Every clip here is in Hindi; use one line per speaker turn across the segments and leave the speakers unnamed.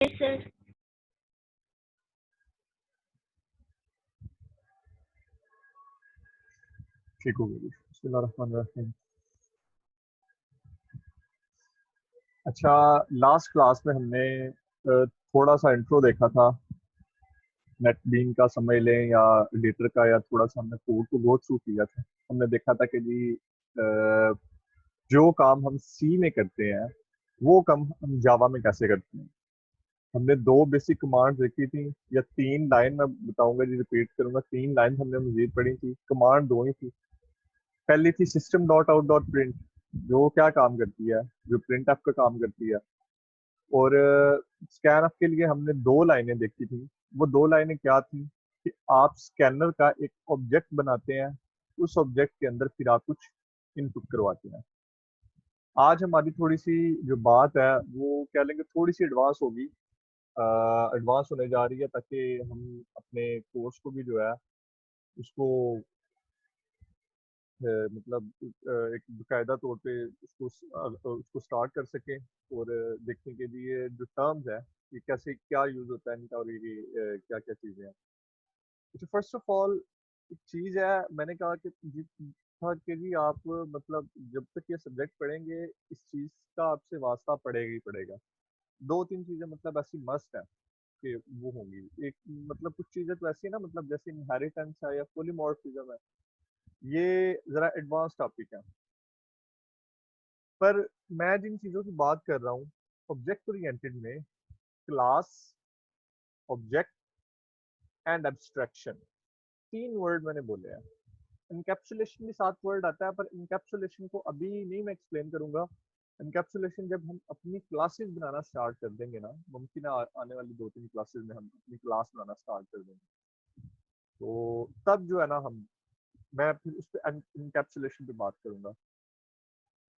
Yes, sir.
ठीक हो गई। बिस्मिल्लाहिर्रहमानिर्रहीम। अच्छा, लास्ट क्लास में हमने थोड़ा सा इंट्रो देखा था। नेटबीन का समझ लें या एडिटर का, या थोड़ा सा हमने कोड को गो थ्रू किया था। हमने देखा था कि जी जो काम हम सी में करते हैं वो काम हम जावा में कैसे करते हैं। हमने दो बेसिक कमांड देखी थी, या तीन लाइन मैं बताऊंगा जी, रिपीट करूंगा। तीन लाइन हमने मजीद पढ़ी थी, कमांड दो ही थी। पहली थी system dot out dot print, जो क्या काम करती है, जो प्रिंट एफ का काम करती है। और स्कैन एफ के लिए हमने दो लाइनें देखी थी। वो दो लाइनें क्या थी कि आप स्कैनर का एक ऑब्जेक्ट बनाते हैं, उस ऑब्जेक्ट के अंदर फिर आप कुछ इनपुट करवाते हैं। आज हमारी थोड़ी सी जो बात है वो कह लेंगे थोड़ी सी एडवांस होगी, एडवांस होने जा रही है, ताकि हम अपने कोर्स को भी जो है उसको मतलब एक बाकायदा तौर पे उसको स्टार्ट कर सकें, और देखें कि जी ये जो टर्म्स है ये कैसे क्या यूज होता है इनका, और ये क्या क्या चीजें हैं। अच्छा, फर्स्ट ऑफ ऑल एक चीज है, मैंने कहा कि था कि जी आप मतलब जब तक ये सब्जेक्ट पढ़ेंगे इस चीज का आपसे वास्ता पड़ेगा ही पड़ेगा। दो तीन चीजें मतलब ऐसी मस्ट है कि वो होंगी। एक मतलब कुछ चीजें तो ऐसी है ना, मतलब जैसे इनहेरिटेंस है या पॉलीमॉर्फिज्म है, ये जरा एडवांस टॉपिक है। पर मैं जिन चीजों की बात कर रहा हूँ ऑब्जेक्ट ओरिएंटेड में, क्लास, ऑब्जेक्ट एंड एब्स्ट्रैक्शन, तीन वर्ड मैंने बोले हैं। इनकैप्सुलेशन भी साथ वर्ड आता है, पर इनकैप्सुलेशन को अभी नहीं मैं एक्सप्लेन करूंगा। इनकैप्सुलेशन जब हम अपनी क्लासेस बनाना स्टार्ट कर देंगे ना, मुमकिन है आने वाली दो तीन क्लासेस में हम अपनी क्लास बनाना स्टार्ट कर देंगे, तो तब जो है ना मैं फिर उस पर इनकैप्सुलेशन पे बात करूंगा।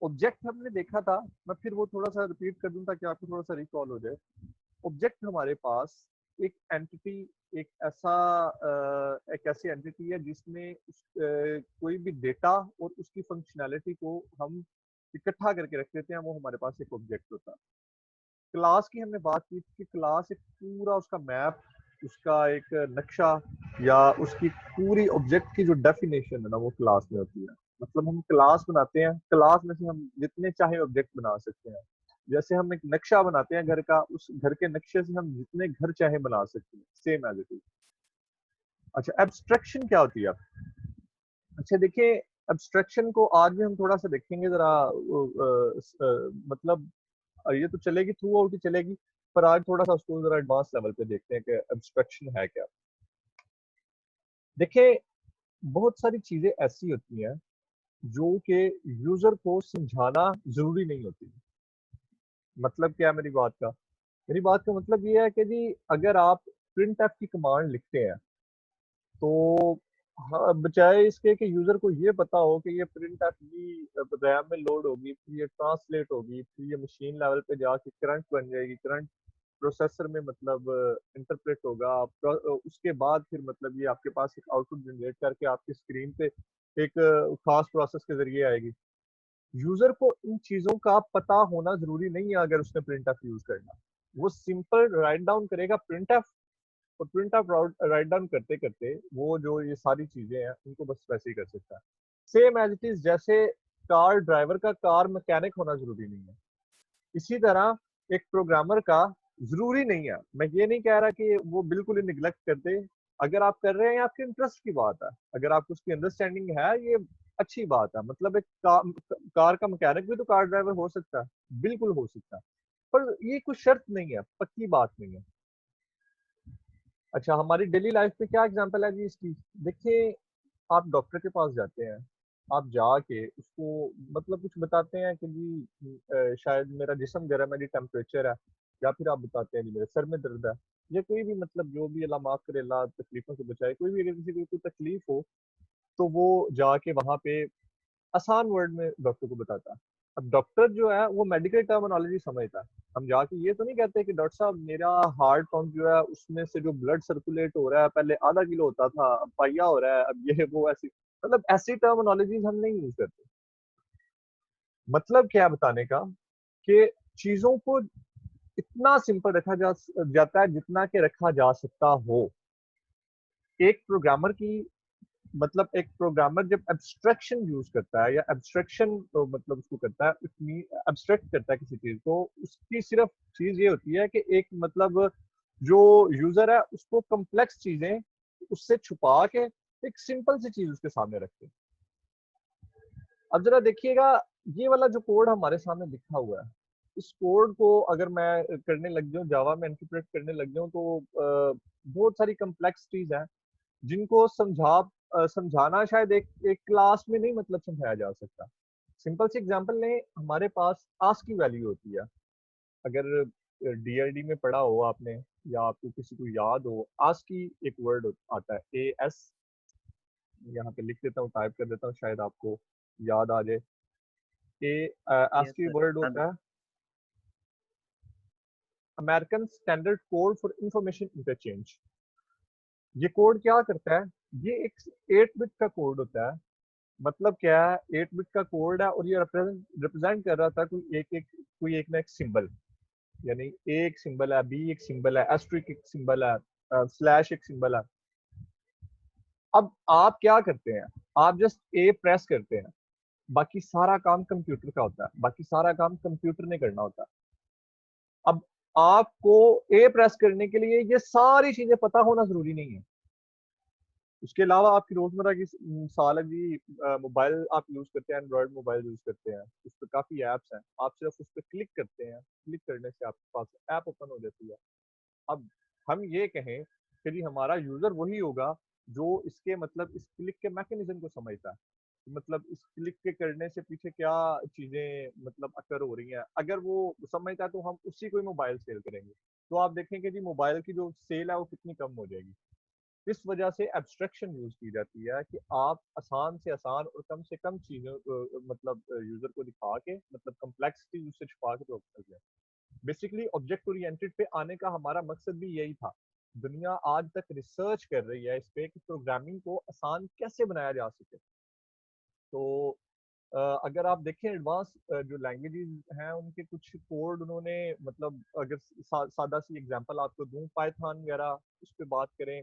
ऑब्जेक्ट हमने देखा था, मैं फिर वो थोड़ा सा रिपीट कर दूं ताकि आपको थोड़ा सा रिकॉल हो जाए। ऑब्जेक्ट हमारे पास एक एंटिटी, एक ऐसा एक ऐसी एंटिटी है जिसमें कोई भी डेटा और उसकी फंक्शनैलिटी को हम इकट्ठा करके रख देते हैं, वो हमारे पास एक ऑब्जेक्ट होता है। क्लास की हमने बात की थी कि क्लास एक पूरा उसका मैप, उसका एक नक्शा, या उसकी पूरी ऑब्जेक्ट की जो डेफिनेशन है ना वो क्लास में होती है। मतलब हम क्लास बनाते हैं, क्लास में से हम जितने चाहे ऑब्जेक्ट बना सकते हैं। जैसे हम एक नक्शा बनाते हैं घर का, उस घर के नक्शे से हम जितने घर चाहे बना सकते हैं, सेम एज इट इज। अच्छा, एब्स्ट्रैक्शन क्या होती है? अच्छा देखिए, एब्स्ट्रैक्शन को आज भी हम थोड़ा सा देखेंगे जरा, मतलब ये तो चलेगी, थ्रू आउट ही चलेगी, पर आज थोड़ा सा उसको जरा एडवांस लेवल पे देखते हैं कि एब्स्ट्रैक्शन है क्या। देखिए, बहुत सारी चीजें ऐसी होती हैं जो कि यूजर को समझाना जरूरी नहीं होती। मतलब क्या है मेरी बात का? मेरी बात का मतलब ये है कि जी अगर आप प्रिंट एफ की कमांड लिखते हैं, तो हाँ, बजाय इसके कि यूजर को ये पता हो कि ये प्रिंट एफ भी रैम में लोड होगी, फिर ये ट्रांसलेट होगी, फिर ये मशीन लेवल पे जाके करंट बन जाएगी, करंट प्रोसेसर में मतलब इंटरप्रेट होगा, उसके बाद फिर मतलब ये आपके पास एक आउटपुट जनरेट करके आपकी स्क्रीन पे एक खास प्रोसेस के जरिए आएगी। यूजर को इन चीजों का पता होना जरूरी नहीं है अगर उसने प्रिंट एफ यूज करना। वो सिंपल राइट डाउन करेगा प्रिंट एफ, और प्रिंट एफ राइट डाउन करते करते वो जो ये सारी चीजें हैं उनको बस वैसे ही कर सकता है। सेम एज इट इज, जैसे कार ड्राइवर का कार मैकेनिक होना जरूरी नहीं है, इसी तरह एक प्रोग्रामर का जरूरी नहीं है। मैं ये नहीं कह रहा कि वो बिल्कुल ही निग्लेक्ट कर दे। अगर आप कर रहे हैं, आपके इंटरेस्ट की बात है, अगर आपको उसकी अंडरस्टैंडिंग है, ये अच्छी बात है। मतलब एक कार का मैकेनिक भी तो कार ड्राइवर हो सकता है, बिल्कुल हो सकता है, पर ये कुछ शर्त नहीं है, पक्की बात नहीं है। अच्छा, हमारी डेली लाइफ में क्या एग्जांपल है जी इसकी? देखिए, आप डॉक्टर के पास जाते हैं, आप जाके उसको मतलब कुछ बताते हैं कि जी शायद मेरा जिस्म गर्म है जी, टेम्परेचर है, या फिर आप बताते हैं जी मेरे सर में दर्द है, या कोई भी मतलब जो भी, अल्लाह माफ करे, अल्लाह तकलीफों से बचाए, कोई भी अगर किसी को कोई तकलीफ हो, तो वो जाके वहां पे आसान वर्ड में डॉक्टर को बताता है। अब डॉक्टर जो है वो मेडिकल टर्मिनोलॉजी समझता है। हम जाके ये तो नहीं कहते कि डॉक्टर साहब मेरा हार्ट पंप जो है उसमें से जो ब्लड सर्कुलेट हो रहा है पहले आधा किलो होता था, अब पाइया हो रहा है, अब ये वो, ऐसी मतलब ऐसी टर्मिनोलॉजीज हम नहीं यूज करते। मतलब क्या है बताने का, कि चीजों को इतना सिंपल रखा जाता है जितना कि रखा जा सकता हो। एक प्रोग्रामर की मतलब एक प्रोग्रामर जब एब्स्ट्रैक्शन यूज करता है या एब्स्ट्रैक्शन तो मतलब उसको करता है, इतनी एब्स्ट्रैक्ट करता है किसी चीज को, उसकी सिर्फ चीज ये होती है कि एक मतलब जो यूजर है उसको कॉम्प्लेक्स चीजें उससे छुपा के एक सिंपल सी चीज उसके सामने रखते हैं। अब जरा देखिएगा, ये वाला जो कोड हमारे सामने लिखा हुआ है, इस कोड को अगर मैं करने लग जाऊं, जावा में इंटरप्रेट करने लग जाऊं, तो बहुत सारी कम्प्लेक्सिटीज हैं जिनको समझाना शायद एक एक क्लास में नहीं मतलब समझाया जा सकता। सिंपल सी एग्जांपल लें, हमारे पास आस्क की वैल्यू होती है। अगर डीएलडी में पढ़ा हो आपने या आपको किसी को याद हो, आस्क की एक वर्ड आता है AS, यहाँ पे लिख देता हूँ, टाइप कर देता हूँ, शायद आपको याद आ जाए। ए
यस
आस्क की
सर,
वर्ड
बता दो।
होता है American standard code for information interchange. ये कोड क्या करता है? ये एक 8 बिट का कोड होता है। मतलब क्या है, 8 बिट का कोड है और ये रिप्रेजेंट कर रहा था कोई एक ना एक सिंबल। यानी ए एक सिंबल है, बी एक सिंबल है, एस्ट्रिक एक सिंबल है, स्लैश एक सिंबल है। अब आप क्या करते हैं? आप जस्ट ए प्रेस करते हैं, बाकी सारा काम कंप्यूटर का होता है, बाकी सारा काम कंप्यूटर ने करना होता है। अब आपको ए प्रेस करने के लिए ये सारी चीजें पता होना जरूरी नहीं है। उसके अलावा आपकी रोजमर्रा की मिसाल है जी, मोबाइल आप यूज करते हैं, एंड्रॉयड मोबाइल यूज करते हैं, उस पर काफी ऐप्स हैं, आप सिर्फ उस पर क्लिक करते हैं, क्लिक करने से आपके पास ऐप ओपन हो जाती है। अब हम ये कहें कि जी हमारा यूजर वही होगा जो इसके मतलब इस क्लिक के मैकेनिज्म को समझता है, मतलब इस क्लिक के करने से पीछे क्या चीजें मतलब अकर हो रही हैं, अगर वो समझता है तो हम उसी को ही मोबाइल सेल करेंगे। तो आप देखेंगे जी मोबाइल की जो सेल है वो कितनी कम हो जाएगी। इस वजह से एब्स्ट्रैक्शन यूज की जाती है कि आप आसान से आसान और कम से कम चीजों मतलब यूजर को दिखा के मतलब कम्प्लेक्सिटी उससे छुपा के तो कर जाए। बेसिकली ऑब्जेक्ट ओरिएंटेड पे आने का हमारा मकसद भी यही था। दुनिया आज तक रिसर्च कर रही है इस पे कि प्रोग्रामिंग को आसान कैसे बनाया जा सके। तो अगर आप देखें एडवांस जो लैंग्वेजेस हैं उनके कुछ कोड उन्होंने मतलब अगर सादा सी एग्जांपल आपको दूं, पाइथन वगैरह उस पर बात करें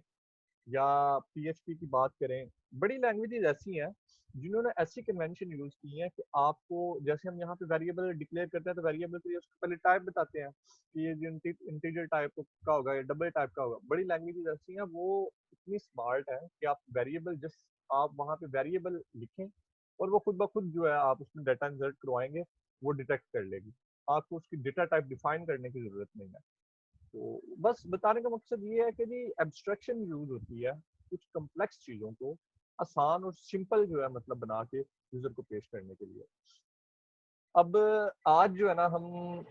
या PHP की बात करें, बड़ी लैंग्वेजेस ऐसी हैं जिन्होंने ऐसी कन्वेंशन यूज की हैं कि आपको, जैसे हम यहाँ पे वेरिएबल डिक्लेयर करते हैं तो वेरिएबल के लिए उसको पहले टाइप बताते हैं कि ये जो इंटीजर टाइप का होगा या डबल टाइप का होगा। बड़ी लैंग्वेजेस ऐसी हैं वो इतनी स्मार्ट है कि आप वेरिएबल जस्ट आप वहाँ पे वेरिएबल लिखें और वो खुद ब खुद जो है आप उसमें डाटा इंसर्ट करवाएंगे, वो डिटेक्ट कर लेगी। आपको उसकी डेटा टाइप डिफाइन करने की जरूरत नहीं है। तो बस बताने का मकसद ये है कि जी एब्स्ट्रैक्शन यूज होती है कुछ कम्प्लेक्स चीजों को आसान और सिंपल जो है मतलब बना के यूजर को पेश करने के लिए। अब आज जो है ना हम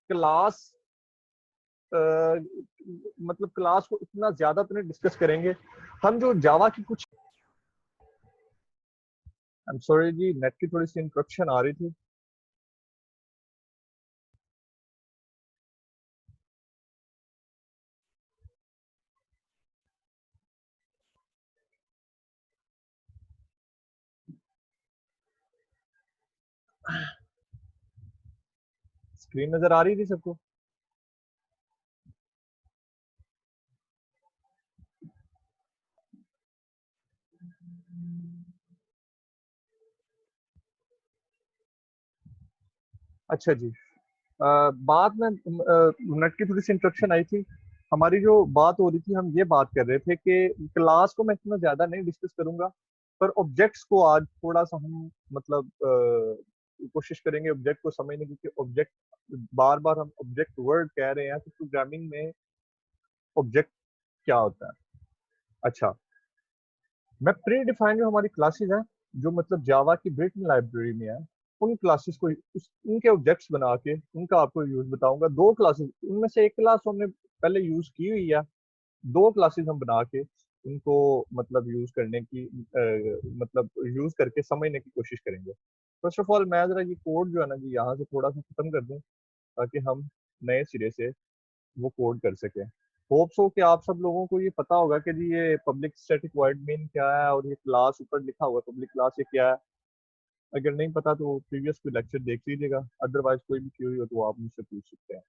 क्लास मतलब क्लास को इतना ज्यादा तो नहीं डिस्कस करेंगे। हम जो जावा की कुछ, आई एम सॉरी जी, नेट की थोड़ी सी इंटरप्शन आ रही थी। स्क्रीन नजर आ रही थी सबको? अच्छा जी, बात में नेट की थोड़ी सी इंटरप्शन आई थी। हमारी जो बात हो रही थी, हम ये बात कर रहे थे कि क्लास को मैं इतना ज्यादा नहीं डिस्कस करूंगा, पर ऑब्जेक्ट्स को आज थोड़ा सा हम मतलब कोशिश करेंगे ऑब्जेक्ट को समझने की, क्योंकि ऑब्जेक्ट बार बार हम ऑब्जेक्ट वर्ड कह रहे हैं, तो प्रोग्रामिंग में ऑब्जेक्ट क्या होता है। अच्छा, मैं प्री डिफाइंड जो हमारी क्लासेस हैं, जो मतलब जावा की बिल्ट इन लाइब्रेरी में है, उन क्लासेस को उनके ऑब्जेक्ट्स बना के उनका आपको यूज बताऊंगा। दो क्लासेस, उनमें से एक क्लास हमने पहले यूज की हुई है, दो क्लासेस हम बना के उनको मतलब यूज करने की मतलब यूज करके समझने की कोशिश करेंगे। फर्स्ट ऑफ ऑल मैं जरा ये कोड जो है ना जी यहाँ से थोड़ा सा खत्म कर दूं, ताकि हम नए सिरे से वो कोड कर सके। होप्स हो कि आप सब लोगों को ये पता होगा कि जी ये पब्लिक स्टैटिक वॉइड मेन क्या है और ये क्लास ऊपर लिखा हुआ पब्लिक क्लास ये क्या है। अगर नहीं पता तो प्रीवियस कोई लेक्चर देख लीजिएगा, अदरवाइज कोई भी क्वेरी हो तो आप मुझसे पूछ सकते हैं।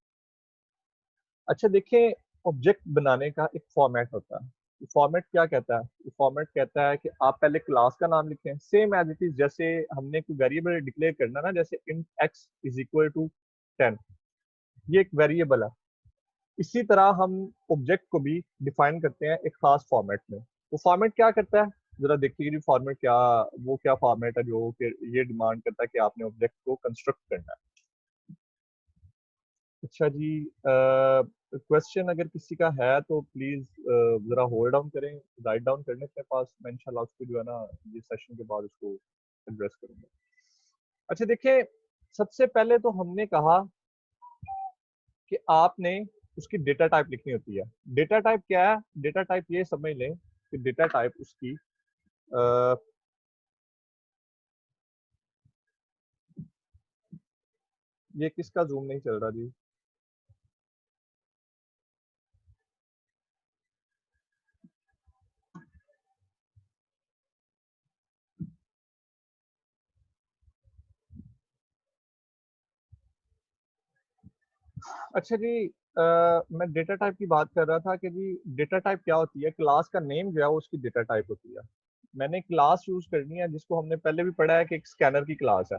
अच्छा देखें, ऑब्जेक्ट बनाने का एक फॉर्मेट होता है। फॉर्मेट क्या कहता है? फॉर्मेट कहता है कि आप पहले क्लास का नाम लिखें, सेम एज इट इज, जैसे हमने कोई वेरिएबल डिक्लेयर करना ना, जैसे int x is equal to 10, ये एक वेरिएबल है। इसी तरह हम ऑब्जेक्ट को भी डिफाइन करते हैं एक खास फॉर्मेट में। वो फॉर्मेट क्या करता है, जरा देखिए जी फॉर्मेट क्या, वो क्या फॉर्मेट है जो कि ये डिमांड करता है कि आपने ऑब्जेक्ट को कंस्ट्रक्ट करना है। अच्छा जी, क्वेश्चन अगर किसी का है तो प्लीज जरा होल्ड डाउन करें, राइट डाउन करने के पास, मैं इंशाल्लाह उसको जो है ना ये सेशन के बाद उसको एड्रेस करूंगा। अच्छा देखिए, सबसे पहले तो हमने कहा कि आपने उसकी डेटा टाइप लिखनी होती है। डेटा टाइप क्या है? डेटा टाइप ये समझ लें कि डेटा टाइप उसकी अ, ये किसका जूम नहीं चल रहा जी? अच्छा जी, मैं डेटा टाइप की बात कर रहा था कि जी डेटा टाइप क्या होती है, क्लास का नेम जो है वो उसकी डेटा टाइप होती है। मैंने क्लास यूज करनी है जिसको हमने पहले भी पढ़ा है कि एक स्कैनर की क्लास है।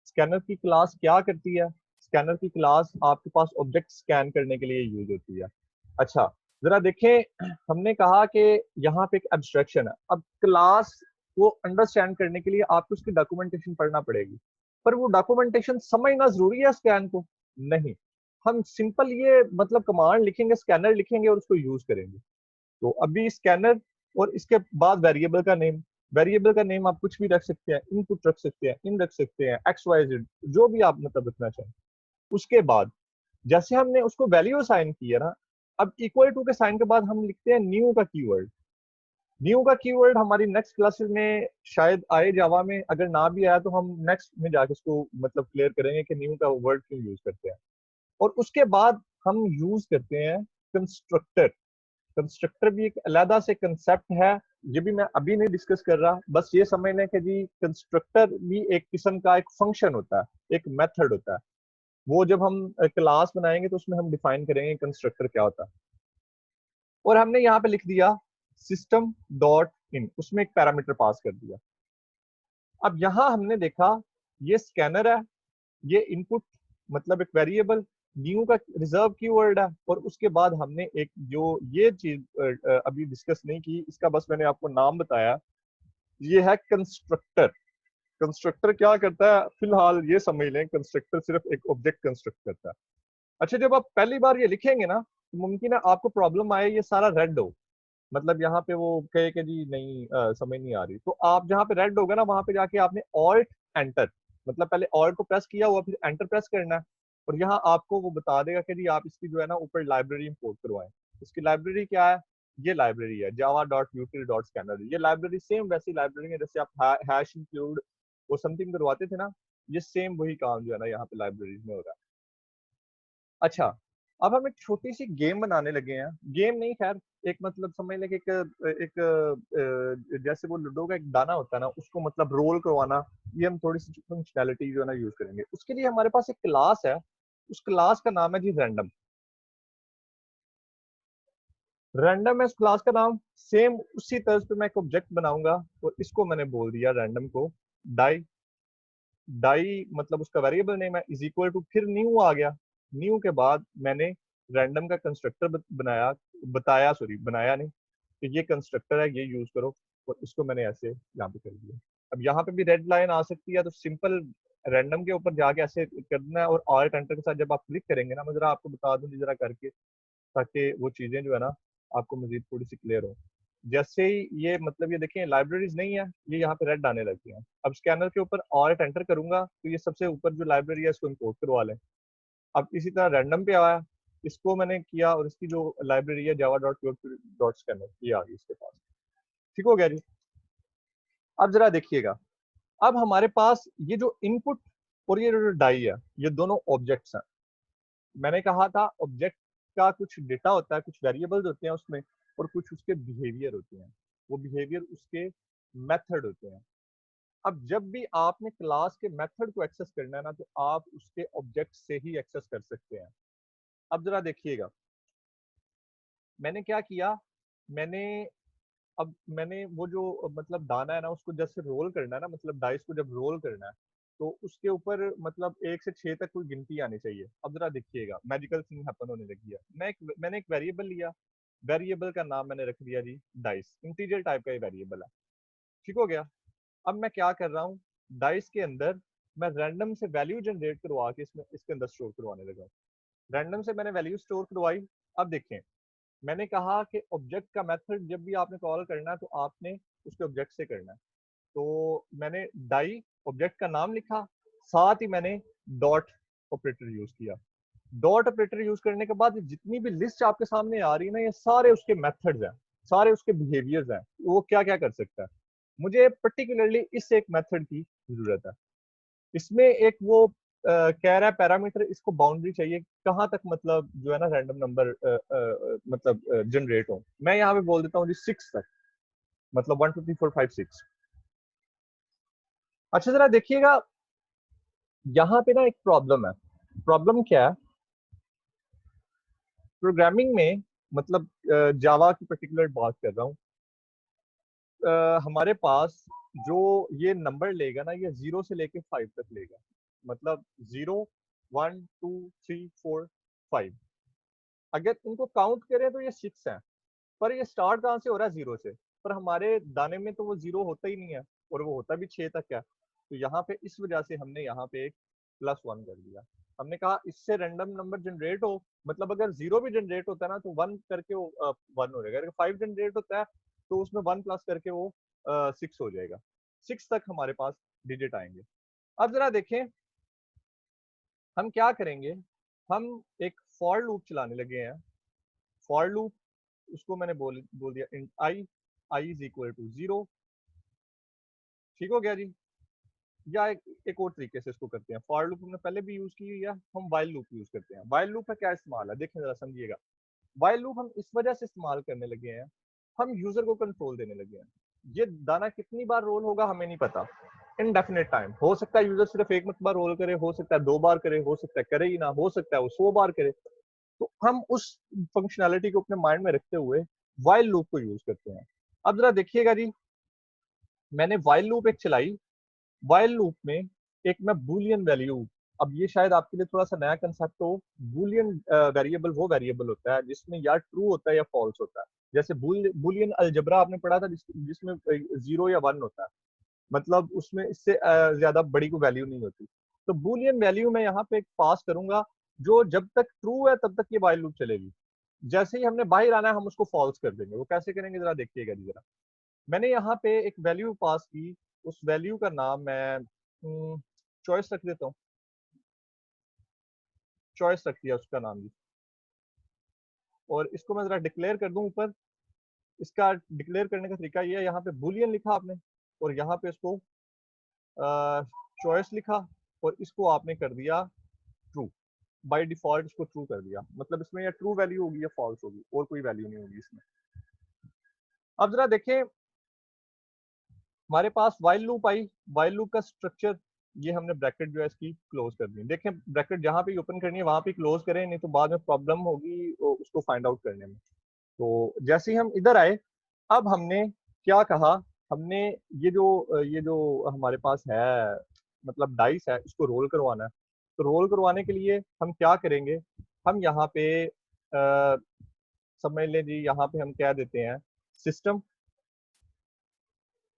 स्कैनर की क्लास क्या करती है? स्कैनर की क्लास आपके पास ऑब्जेक्ट स्कैन करने के लिए यूज होती है। अच्छा, जरा देखें, हमने कहा कि यहाँ पे एक एब्स्ट्रैक्शन है। अब क्लास को अंडरस्टैंड करने के लिए आपको उसकी डॉक्यूमेंटेशन पढ़ना पड़ेगी, पर वो डॉक्यूमेंटेशन समझना जरूरी है स्कैन को? नहीं, हम सिंपल ये मतलब कमांड लिखेंगे, स्कैनर लिखेंगे और उसको यूज करेंगे। तो अभी स्कैनर और इसके बाद वेरिएबल का नेम। वेरिएबल का नेम आप कुछ भी रख सकते हैं, इनपुट रख सकते हैं, इन रख सकते हैं, एक्स वाई जेड, जो भी आप मतलब रखना चाहें। उसके बाद जैसे हमने उसको वैल्यू असाइन की है ना, अब इक्वल टू के साइन के बाद हम लिखते हैं न्यू का कीवर्ड। न्यू का कीवर्ड हमारी नेक्स्ट क्लासेस में शायद आए जावा में, अगर ना भी आया तो हम नेक्स्ट में जाके उसको मतलब क्लियर करेंगे कि न्यू का वर्ड क्यों यूज करते हैं। और उसके बाद हम यूज करते हैं कंस्ट्रक्टर। कंस्ट्रक्टर भी एक अलग से कंसेप्ट है, ये भी मैं अभी नहीं डिस्कस कर रहा, बस ये समझ लें कि जी कंस्ट्रक्टर भी एक किस्म का एक फंक्शन होता है, एक मेथड होता है। वो जब हम क्लास बनाएंगे तो उसमें हम डिफाइन करेंगे कंस्ट्रक्टर क्या होता है। और हमने यहाँ पे लिख दिया सिस्टम डॉट इन, उसमें एक पैरामीटर पास कर दिया। अब यहाँ हमने देखा ये स्कैनर है, ये इनपुट मतलब एक वेरिएबल, न्यू का रिजर्व कीवर्ड है, और उसके बाद हमने एक जो ये चीज अभी डिस्कस नहीं की, इसका बस मैंने आपको नाम बताया, ये है कंस्ट्रक्टर। कंस्ट्रक्टर क्या करता है फिलहाल ये समझ लें, कंस्ट्रक्टर सिर्फ एक ऑब्जेक्ट कंस्ट्रक्ट करता है। अच्छा, जब आप पहली बार ये लिखेंगे ना तो मुमकिन है आपको प्रॉब्लम आए, ये सारा रेड हो, मतलब यहाँ पे वो कहे कि जी नहीं समझ नहीं आ रही, तो आप जहाँ पे रेड होगा ना वहां पे जाके आपने ऑल्ट एंटर, मतलब पहले ऑल्ट को प्रेस किया हुआ फिर एंटर प्रेस करना है। और यहाँ आपको वो बता देगा कि जी आप इसकी जो है ना ऊपर लाइब्रेरी इंपोर्ट करवाएं। इसकी लाइब्रेरी क्या है? ये लाइब्रेरी है जावा डॉट यूटिल डॉट स्कैनर। ये लाइब्रेरी सेम वैसी लाइब्रेरी है जैसे आप हैश इंक्लूड वो समथिंग करवाते थे ना, ये सेम वही काम जो है ना यहाँ पे लाइब्रेरी में हो रहा है। अच्छा, अब हम एक छोटी सी गेम बनाने लगे हैं। गेम नहीं, खैर एक मतलब समझ लें कि एक जैसे वो लूडो का एक दाना होता है ना, उसको मतलब रोल करवाना, ये हम थोड़ी सी फंक्शनैलिटी जो है ना यूज करेंगे। उसके लिए हमारे पास एक क्लास है, उस क्लास का नाम है जी रैंडम। रैंडम है उस क्लास का नाम। सेम उसी तर्ज पे मैं एक ऑब्जेक्ट बनाऊंगा और इसको मैंने बोल दिया रैंडम को डाई। डाई मतलब उसका वेरिएबल नेम है, इज इक्वल टू, फिर न्यू आ गया। न्यू के बाद मैंने रैंडम का कंस्ट्रक्टर बनाया, बताया, सॉरी बनाया नहीं, कि ये कंस्ट्रक्टर है, ये यूज करो। और इसको मैंने ऐसे यहाँ पे कर दिया। अब यहाँ पे भी रेड लाइन आ सकती है, तो सिंपल रैंडम के ऊपर जाके ऐसे करना है, और ऑल्ट एंटर के साथ जब आप क्लिक करेंगे ना, मैं जरा आपको बता दूं जरा करके, ताकि वो चीजें जो है ना आपको मजीद थोड़ी सी क्लियर हो। जैसे ही ये मतलब ये देखें लाइब्रेरीज नहीं है, ये यहाँ पे रेड आने लगी हैं। अब स्कैनर के ऊपर ऑल्ट एंटर करूंगा तो ये सबसे ऊपर जो लाइब्रेरी है इसको इंपोर्ट करवा लें। अब इसी तरह रैंडम पे आया, इसको मैंने किया और इसकी जो लाइब्रेरी है जावा डॉट डॉट स्कैनर, ये आ गई इसके पास। ठीक हो गया जी। अब जरा देखिएगा, अब हमारे पास ये जो इनपुट और ये जो डाई है, ये दोनों ऑब्जेक्ट्स हैं। मैंने कहा था ऑब्जेक्ट का कुछ डेटा होता है, कुछ वेरिएबल्स होते हैं उसमें, और कुछ उसके बिहेवियर होते हैं। वो बिहेवियर उसके मेथड होते हैं। अब जब भी आपने क्लास के मेथड को एक्सेस करना है ना, तो आप उसके ऑब्जेक्ट से ही एक्सेस कर सकते हैं। अब जरा देखिएगा, मैंने क्या किया, मैंने मैंने वो जो मतलब दाना है ना उसको जैसे रोल करना है ना, मतलब डाइस को जब रोल करना है तो उसके ऊपर मतलब 1 से 6 तक कोई गिनती आनी चाहिए। अब जरा देखिएगा मैजिकल थिंग हैपन होने लगी है। मैंने एक वेरिएबल लिया, वेरिएबल का नाम मैंने रख दिया जी डाइस, इंटीजर टाइप का ये वेरिएबल है। ठीक हो गया। अब मैं क्या कर रहा हूँ, डाइस के अंदर मैं रैंडम से वैल्यू जनरेट करवा के इसमें इसके अंदर स्टोर करवाने लगा। रैंडम से मैंने वैल्यू स्टोर करवाई। अब देखें, मैंने कहा कि ऑब्जेक्ट का मेथड जब भी आपने कॉल करना है तो आपने उसके ऑब्जेक्ट से करना है। तो मैंने डाई ऑब्जेक्ट का नाम लिखा, साथ ही मैंने डॉट ऑपरेटर यूज किया। डॉट ऑपरेटर यूज करने के बाद जितनी भी लिस्ट आपके सामने आ रही है ना, ये सारे उसके मेथड्स हैं, सारे उसके बिहेवियर्स हैं, वो क्या क्या कर सकता है। मुझे पर्टिकुलरली इस एक मेथड की जरूरत है। इसमें एक वो कह रहा है पैरामीटर, इसको बाउंड्री चाहिए कहाँ तक, मतलब जो है ना रैंडम नंबर मतलब जनरेट हो। मैं यहाँ पे बोल देता हूँ जी 6 तक, मतलब 1 2 3 4 5 6। अच्छा जरा देखिएगा, यहाँ पे ना एक प्रॉब्लम है। प्रॉब्लम क्या है, प्रोग्रामिंग में, मतलब जावा की पर्टिकुलर बात कर रहा हूँ। हमारे पास जो ये नंबर लेगा ना, ये 0 से लेके 5 तक लेगा। मतलब 0 1 2 3 4 5। अगर इनको काउंट करें तो ये 6 है, पर ये स्टार्ट कहाँ से हो रहा है, 0 से। पर हमारे दाने में तो वो 0 होता ही नहीं है, और वो होता भी 6 तक है। तो यहाँ पे इस वजह से हमने यहाँ पे एक +1 कर दिया। हमने कहा इससे रैंडम नंबर जनरेट हो, मतलब अगर 0 भी जनरेट होता है ना तो 1 करके वो 1 हो जाएगा। अगर 5 जनरेट होता है तो उसमें 1 प्लस करके वो 6 हो जाएगा। 6 तक हमारे पास डिजिट आएंगे। अब जरा देखें हम क्या करेंगे। हम एक फॉर लूप चलाने लगे हैं। फॉर लूप, उसको मैंने बोल दिया int I is equal to 0। ठीक हो गया जी। या एक और तरीके से इसको करते हैं, फॉर लूप हमने पहले भी यूज की हुई है, हम वाइल लूप यूज करते हैं। वाइल लूप का क्या इस्तेमाल है, देखें जरा समझिएगा। वाइल लूप हम इस वजह से इस्तेमाल करने लगे हैं, हम यूजर को कंट्रोल देने लगे हैं। ये दाना कितनी बार रोल होगा हमें नहीं पता, इनडेफिनेट टाइम। हो सकता है यूजर सिर्फ एक मरतबा रोल करे, हो सकता है 2 बार करे, हो सकता है करे ही ना, हो सकता है वो 100 बार करे। तो हम उस फंक्शनैलिटी को अपने माइंड में रखते हुए वाइल लूप को यूज करते हैं। अब जरा देखिएगा जी, मैंने वाइल लूप एक चलाई। वाइल लूप में एक मैं बूलियन वैल्यू, अब ये शायद आपके लिए थोड़ा सा नया कंसेप्ट हो। बूलियन वेरिएबल वो वेरिएबल होता है जिसमें या ट्रू होता है या फॉल्स होता है। जैसे बूलियन अलजबरा आपने पढ़ा था, जिसमें 0 या 1 होता है, मतलब उसमें इससे ज्यादा बड़ी कोई वैल्यू नहीं होती। तो बूलियन वैल्यू मैं यहाँ पे एक पास करूंगा, जो जब तक ट्रू है तब तक ये वाइल लूप चलेगी। जैसे ही हमने बाहर आना है हम उसको फॉल्स कर देंगे। वो कैसे करेंगे जरा देखिएगा जी जरा। मैंने यहाँ पे एक वैल्यू पास की, उस वैल्यू का नाम मैं चॉइस रख देता हूँ। चॉइस रख दिया उसका नाम जी। और इसको मैं जरा डिक्लेयर कर दूं ऊपर। इसका डिक्लेयर करने का तरीका ये है, यहाँ पे बुलियन लिखा आपने, और यहाँ पे इसको चॉइस लिखा, और इसको आपने कर दिया ट्रू। बाय डिफॉल्ट इसको ट्रू कर दिया, मतलब इसमें या ट्रू वैल्यू होगी या फॉल्स होगी, और कोई वैल्यू नहीं होगी इसमें। अब जरा देखें, हमारे पास वाइल लूप आई। वाइल लूप का स्ट्रक्चर, ये हमने ब्रैकेट जो है इसकी क्लोज कर दी। देखें ब्रैकेट जहां पे ओपन करनी है वहां पे क्लोज करें, नहीं तो बाद में प्रॉब्लम होगी उसको फाइंड आउट करने में। तो जैसे ही हम इधर आए, अब हमने क्या कहा, हमने ये जो हमारे पास है, मतलब डाइस है, इसको रोल करवाना है। तो रोल करवाने के लिए हम क्या करेंगे, हम यहाँ पे समझ लें जी, यहाँ पे हम क्या देते हैं, सिस्टम,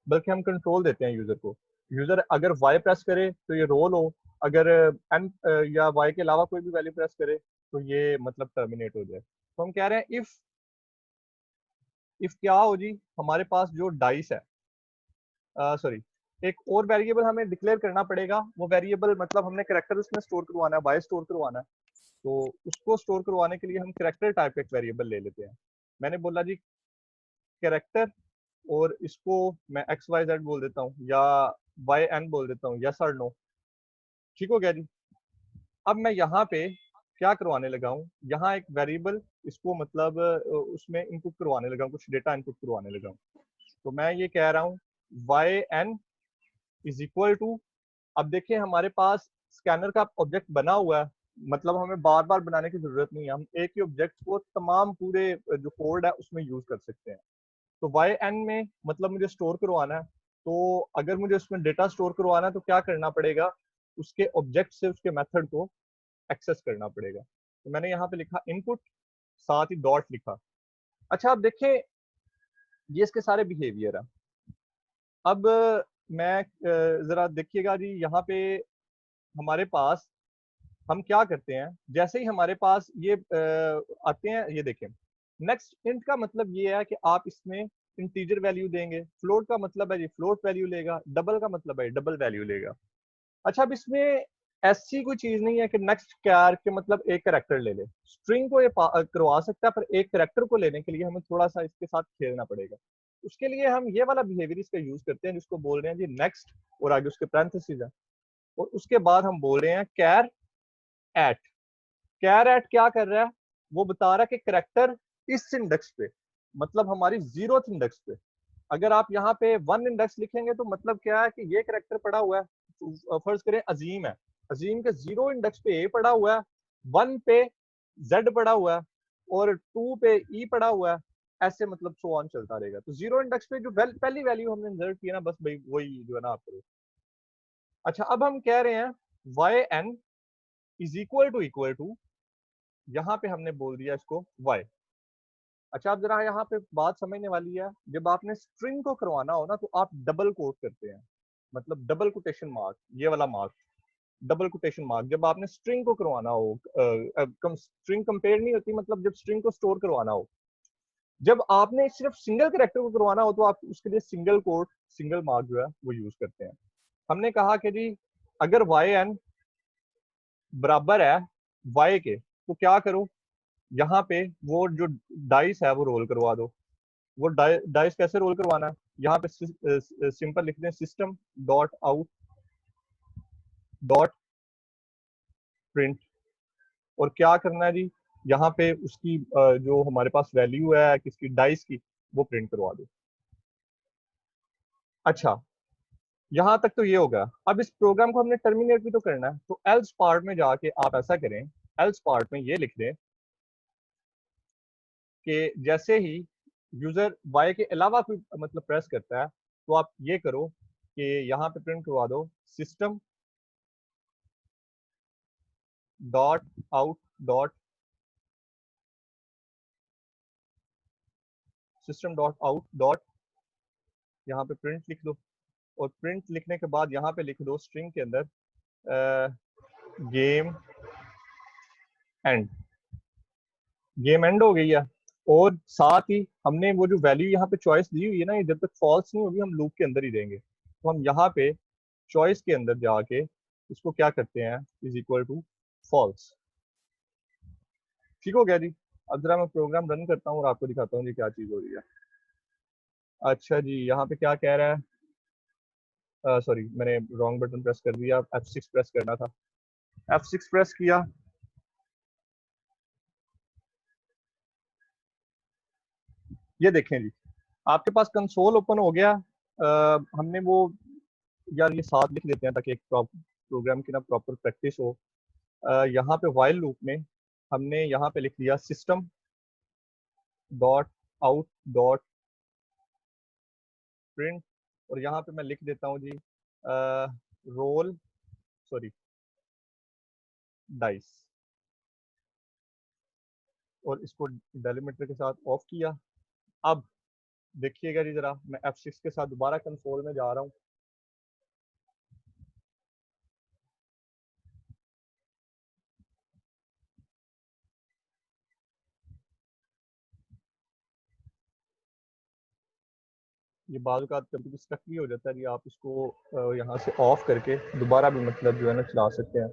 बल्कि हम कंट्रोल देते हैं यूजर को। यूजर अगर वाई प्रेस करे तो ये रोल हो, अगर एन या वाई के अलावा कोई भी वैल्यू प्रेस करे तो ये मतलब टर्मिनेट हो जाए। तो हम कह रहे हैं इफ क्या हो जी, हमारे पास जो डाइस है, सॉरी, एक और वेरिएबल हमें डिक्लेयर करना पड़ेगा। वो वेरिएबल मतलब हमने करेक्टर उसमें स्टोर करवाना है, वाई स्टोर करवाना है। तो उसको स्टोर करवाने के लिए हम करेक्टर टाइप का एक वेरिएबल ले लेते हैं। मैंने बोला जी कैरेक्टर, और इसको मैं एक्स वाई जेड बोल देता हूँ, या वाई एन बोल देता हूँ, यस और नो। ठीक हो गया जी। अब मैं यहाँ पे क्या करवाने लगा हूँ, यहाँ एक वेरिएबल, इसको मतलब उसमें इनपुट करवाने लगा हूँ, कुछ डेटा इनपुट करवाने लगा हूँ। तो मैं ये कह रहा हूँ Y N is equal to, अब देखिए हमारे पास स्कैनर का ऑब्जेक्ट बना हुआ है, मतलब हमें बार बार बनाने की जरूरत नहीं है, हम एक ही ऑब्जेक्ट को तमाम पूरे जो कोड है उसमें यूज कर सकते हैं। तो वाई एन में मतलब मुझे स्टोर करवाना है, तो अगर मुझे उसमें डेटा स्टोर करवाना है तो क्या करना पड़ेगा, उसके ऑब्जेक्ट से उसके मेथड को एक्सेस करना पड़ेगा। तो मैंने यहाँ पे लिखा इनपुट, साथ ही डॉट लिखा। अच्छा, अब देखें ये इसके सारे बिहेवियर है। अब मैं जरा देखिएगा जी, यहाँ पे हमारे पास हम क्या करते हैं, जैसे ही हमारे पास ये आते हैं, ये देखें नेक्स्ट इंट का मतलब ये है कि आप इसमें इंटीजर वैल्यू देंगे, फ्लोट का मतलब है जी फ्लोट वैल्यू लेगा, डबल का मतलब है डबल वैल्यू लेगा। अच्छा, अब इसमें ऐसी कोई चीज नहीं है कि नेक्स्ट कैर के मतलब एक करेक्टर ले ले, स्ट्रिंग को ये करवा सकता है, पर एक करेक्टर को लेने के लिए हमें थोड़ा सा इसके साथ खेलना पड़ेगा। उसके लिए हम ये वाला बिहेवियर इसका यूज करते हैं जिसको बोल रहे हैं जी नेक्स्ट, और आगे उसके पैरेंथेसिस है, और उसके बाद हम बोल रहे हैं कैर एट। कैर एट क्या कर रहा है, वो बता रहा है कि करेक्टर इस इंडेक्स पे, मतलब हमारी 0th इंडेक्स पे। अगर आप यहाँ पे 1 इंडेक्स लिखेंगे तो मतलब क्या है कि ये करेक्टर पड़ा हुआ है, फर्ज करें अजीम है, अजीम के 0 इंडेक्स पे ए पड़ा हुआ है, 1 पे जेड पड़ा हुआ है, और 2 पे ई पड़ा हुआ है, ऐसे मतलब सो ऑन चलता रहेगा। तो 0 इंडेक्स पे जो पहली वैल्यू हमने इंसर्ट किया ना, बस भाई वही जो है ना आप करो। अच्छा, अब हम कह रहे हैं वाई एन इक्वल टू, यहाँ पे हमने बोल दिया इसको वाई। अच्छा, अब जरा यहाँ पे बात समझने वाली है, जब आपने स्ट्रिंग को करवाना हो ना तो आप डबल कोट करते हैं, मतलब डबल कोटेशन मार्क, ये वाला मार्क, डबल कोटेशन मार्क जब आपने स्ट्रिंग को करवाना हो। स्ट्रिंग कंपेयर नहीं होती, मतलब जब स्ट्रिंग को स्टोर करवाना हो। जब आपने सिर्फ सिंगल कैरेक्टर को करवाना हो तो आप उसके लिए सिंगल कोट, सिंगल मार्क जो है वो यूज करते हैं। हमने कहा कि जी अगर वाई एन बराबर है वाई के, तो क्या करो, यहाँ पे वो जो डाइस है वो रोल करवा दो। वो डाइस कैसे रोल करवाना है, यहाँ पे सिंपल लिख दें system dot out dot print, और क्या करना है जी, यहाँ पे उसकी जो हमारे पास वैल्यू है किसकी, डाइस की, वो प्रिंट करवा दो। अच्छा, यहाँ तक तो ये होगा। अब इस प्रोग्राम को हमने टर्मिनेट भी तो करना है, तो एल्स पार्ट में जाके आप ऐसा करें, एल्स पार्ट में ये लिख दें कि जैसे ही यूजर वाई के अलावा कोई मतलब प्रेस करता है, तो आप ये करो कि यहाँ पे प्रिंट करवा दो system dot out dot system dot out dot, यहाँ पे प्रिंट लिख दो, और प्रिंट लिखने के बाद यहाँ पे लिख दो स्ट्रिंग के अंदर गेम एंड। गेम एंड हो गई है, और साथ ही हमने वो जो वैल्यू यहाँ पे चॉइस दी हुई है ना, ये जब तक फॉल्स नहीं होगी हम लूप के अंदर ही देंगे। तो हम यहाँ पे चॉइस के अंदर जाके इसको क्या करते हैं, इज इक्वल टू फॉल्स। ठीक हो गया जी। अब जरा मैं प्रोग्राम रन करता हूँ और आपको दिखाता हूँ जी क्या चीज हो रही है। अच्छा जी, यहाँ पे क्या कह रहा है, सॉरी मैंने रॉन्ग बटन प्रेस कर दिया, F6 प्रेस करना था, F6 प्रेस किया। ये देखें जी, आपके पास कंसोल ओपन हो गया। हमने वो, यार ये साथ लिख देते हैं ताकि एक प्रोग्राम की ना प्रॉपर प्रैक्टिस हो। यहाँ पे वाइल लूप में हमने यहाँ पे लिख दिया system dot out dot print, और यहाँ पे मैं लिख देता हूँ जी रोल, सॉरी डाइस, और इसको डेलीमीटर के साथ ऑफ किया। अब देखिएगा जी, जरा मैं F6 के साथ दोबारा कंसोल में जा रहा हूँ। ये बाजू का कभी स्टक भी हो जाता है जी, आप इसको यहाँ से ऑफ करके दोबारा भी मतलब जो है ना चला सकते हैं।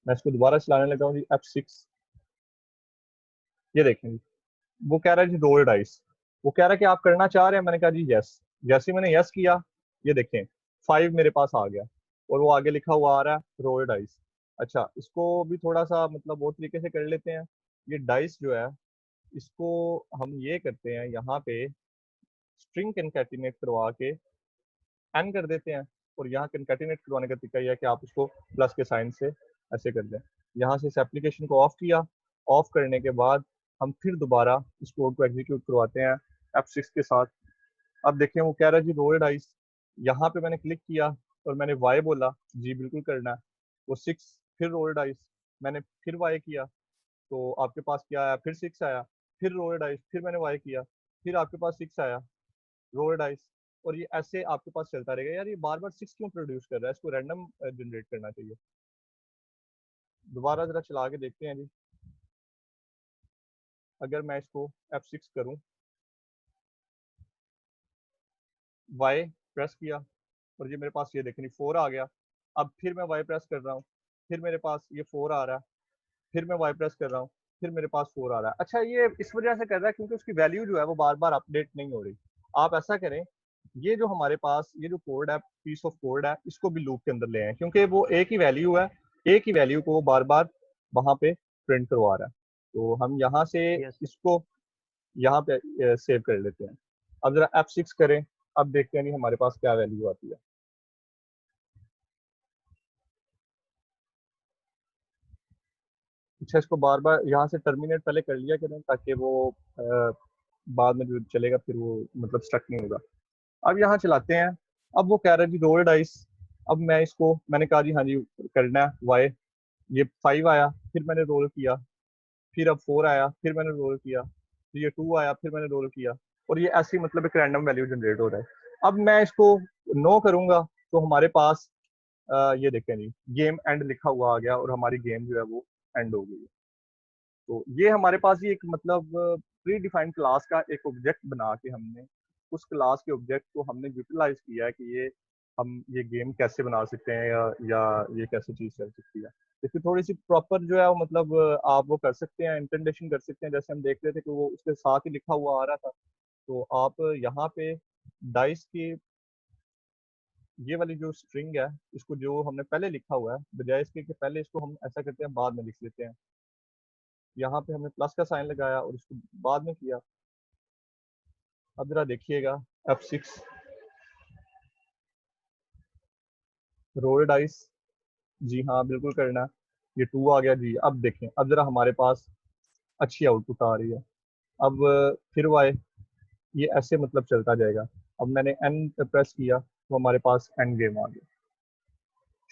मैं इसको दोबारा चलाने लगा हूँ जी, F6। ये देखें जी, वो कह रहा है जी रोल डाइस, वो कह रहा है कि आप करना चाह रहे हैं, मैंने कहा जी यस। जैसे ही मैंने यस किया, ये देखें 5 मेरे पास आ गया, और वो आगे लिखा हुआ आ रहा है रोल डाइस। अच्छा, इसको भी थोड़ा सा मतलब और तरीके से कर लेते हैं। ये डाइस जो है, इसको हम ये करते हैं यहाँ पे स्ट्रिंग कंकैटिनेट करवा के एन कर देते हैं, और यहाँ कंकैटिनेट करवाने का तरीका यह है कि आप उसको प्लस के साइन से ऐसे कर दें। यहाँ से इस एप्लीकेशन को ऑफ किया, ऑफ करने के बाद हम फिर दोबारा इस कोड को एग्जीक्यूट करवाते हैं F6 के साथ। अब देखें वो कह रहा है जी रोल डाइस, यहाँ पे मैंने क्लिक किया और मैंने वाई बोला, जी बिल्कुल करना है। वो 6, फिर रोल डाइस, मैंने फिर वाई किया तो आपके पास क्या आया, फिर 6 आया, फिर रोल डाइस, फिर मैंने वाई किया, फिर आपके पास 6 आया, रोल डाइस, और ये ऐसे आपके पास चलता रहेगा। यार ये बार बार 6 क्यों प्रोड्यूस कर रहा है, इसको रैंडम जनरेट करना चाहिए। दोबारा जरा चला के देखते हैं जी। अगर मैं इसको F6 करूं, वाई प्रेस किया, और ये मेरे पास ये देखनी 4 आ गया। अब फिर मैं वाई प्रेस कर रहा हूँ, फिर मेरे पास ये 4 आ रहा है, फिर मैं वाई प्रेस कर रहा हूँ, फिर मेरे पास 4 आ रहा है। अच्छा ये इस वजह से कर रहा है क्योंकि उसकी वैल्यू जो है वो बार बार अपडेट नहीं हो रही। आप ऐसा करें, ये जो हमारे पास ये जो कोड है, पीस ऑफ कोड है, इसको भी लूप के अंदर ले आए, क्योंकि वो एक ही वैल्यू है, एक ही वैल्यू को वो बार बार वहां पे प्रिंट करवा रहा है। तो हम यहाँ से इसको यहाँ पे सेव कर लेते हैं। अब जरा F6 करें, अब देखते हैं नहीं हमारे पास क्या वैल्यू आती है। अच्छा इसको बार बार यहाँ से टर्मिनेट पहले कर लिया करें ताकि वो बाद में जो चलेगा फिर वो मतलब स्टक नहीं होगा। अब यहाँ चलाते हैं। अब वो कह रहा है जी रोल डाइस। अब मैं इसको मैंने कहा जी हाँ जी करना है वाई, ये 5 आया, फिर मैंने रोल किया, फिर अब 4 आया, फिर मैंने रोल किया, फिर ये 2 आया, फिर मैंने रोल किया, और ये ऐसे ही मतलब एक रैंडम वैल्यू जनरेट हो रहा है। अब मैं इसको नो करूंगा तो हमारे पास ये देखें जी गेम एंड लिखा हुआ आ गया और हमारी गेम जो है वो एंड हो गई। तो ये हमारे पास ही एक मतलब प्री डिफाइंड क्लास का एक ऑब्जेक्ट बना के हमने उस क्लास के ऑब्जेक्ट को हमने यूटिलाइज किया है कि ये हम ये गेम कैसे बना सकते हैं या ये कैसे चीज चल सकती है। इसकी थोड़ी सी प्रॉपर जो है वो मतलब आप वो कर सकते हैं, इंटेंडेशन कर सकते हैं, जैसे हम देख रहे थे कि वो उसके साथ ही लिखा हुआ आ रहा था। तो आप यहाँ पे डाइस की ये वाली जो स्ट्रिंग है, इसको जो हमने पहले लिखा हुआ है, बजाय इसके कि पहले इसको हम ऐसा करते हैं बाद में लिख लेते हैं, यहाँ पे हमने प्लस का साइन लगाया और इसको बाद में किया। अब जरा देखिएगा F6 रोल डाइस, जी हाँ बिल्कुल करना है, ये 2 आ गया जी। अब देखें, अब जरा हमारे पास अच्छी आउटपुट आ रही है। अब फिर वाई, ये ऐसे मतलब चलता जाएगा। अब मैंने एन प्रेस किया तो हमारे पास एंड गेम आ गया।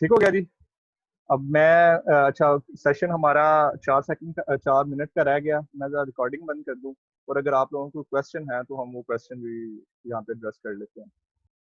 ठीक हो गया जी। अब मैं अच्छा सेशन हमारा 4 सेकंड का 4 मिनट का रह गया, मैं जरा रिकॉर्डिंग बंद कर दूं, और अगर आप लोगों को क्वेश्चन है तो हम वो क्वेश्चन भी यहाँ पे एड्रेस कर लेते हैं।